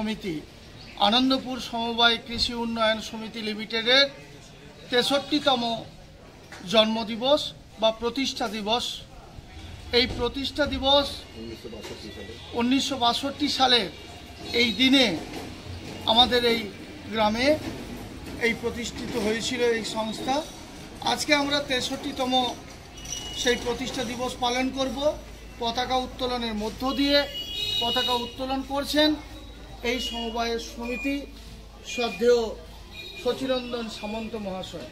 সমিতি আনন্দপুর সমবায় কৃষি উন্নয়ন সমিতি লিমিটেডের ৬৩তম জন্মদিবস বা প্রতিষ্ঠা দিবস। এই প্রতিষ্ঠা দিবস 1962 সালের এই দিনে আমাদের এই গ্রামে এই প্রতিষ্ঠিত হয়েছিল এই সংস্থা। আজকে আমরা ৬৩তম সেই প্রতিষ্ঠা দিবস পালন করব। পতাকা উত্তোলনের মধ্য দিয়ে পতাকা উত্তোলন করছেন এই সমবায় সমিতি শ্রদ্ধেয় শচীনন্দন সামন্ত মহাশয়।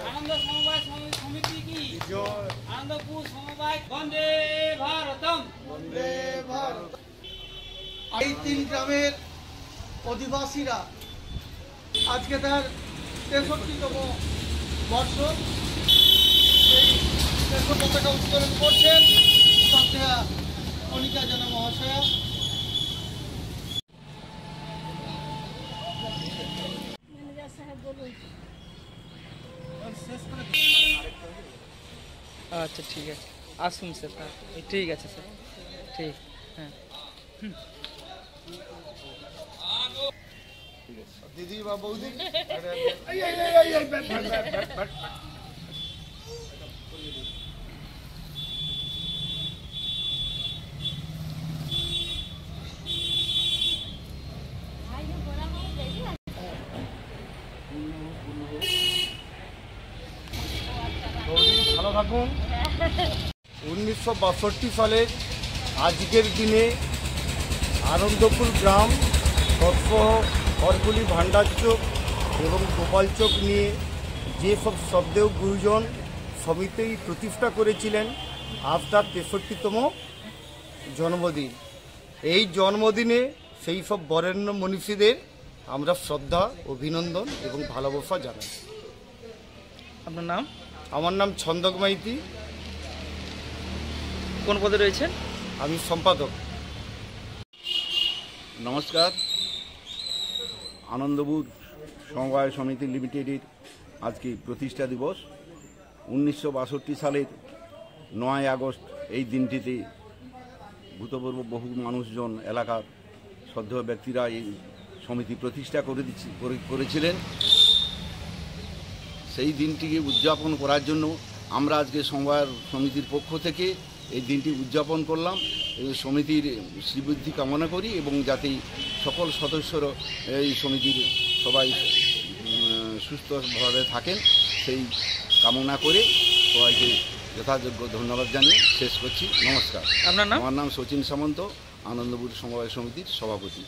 আনন্দ সমবায় সমিতি কি আনন্দপুর সমবায় বন্দে ভারতম বন্দে ভারত। এই 3 গ্রামের অধিবাসীরা আজকে তার ৬৩তম বর্ষ এই পতাকা উত্তোলন করছেন শ্রদ্ধেয়া কণিকা জানা মহাশয়া। আচ্ছা ঠিক আছে, আসুন স্যার। ঠিক আছে স্যার, ঠিক। হ্যাঁ দিদি বা বৌদি ভালো থাকুন। 1962 সালে আজকের দিনে আনন্দপুর গ্রাম হরকুলি ভান্ডার চোক এবং গোপাল চোক নিয়ে যেসব শ্রদ্ধেয় গুরুজন সমিতি প্রতিষ্ঠা করেছিলেন আজ তার ৬৩তম জন্মদিন। এই জন্মদিনে সেই সব বরেণ্য মনীষীদের আমরা শ্রদ্ধা, অভিনন্দন এবং ভালোবাসা জানাই। আপনার নাম? আমার নাম ছন্দক মাইতি। কোন পদে রয়েছেন? আমি সম্পাদক। নমস্কার। আনন্দপুর সমবায় সমিতি লিমিটেডের আজকে প্রতিষ্ঠা দিবস। 1962 সালের 9 আগস্ট এই দিনটিতে ভূতপূর্ব বহু মানুষজন, এলাকার শ্রদ্ধেয় ব্যক্তিরা এই সমিতি প্রতিষ্ঠা করেছিলেন। সেই দিনটিকে উদযাপন করার জন্য আমরা আজকে সমবায় সমিতির পক্ষ থেকে এই দিনটি উদযাপন করলাম। এই সমিতির শ্রীবৃদ্ধি কামনা করি এবং যাতে সকল সদস্যরা এই সমিতির সবাই সুস্থভাবে থাকেন সেই কামনা করে সবাইকে যথাযোগ্য ধন্যবাদ জানিয়ে শেষ করছি। নমস্কার। আপনার নাম? আমার নাম শচীন সামন্ত, আনন্দপুর সমবায় সমিতির সভাপতি।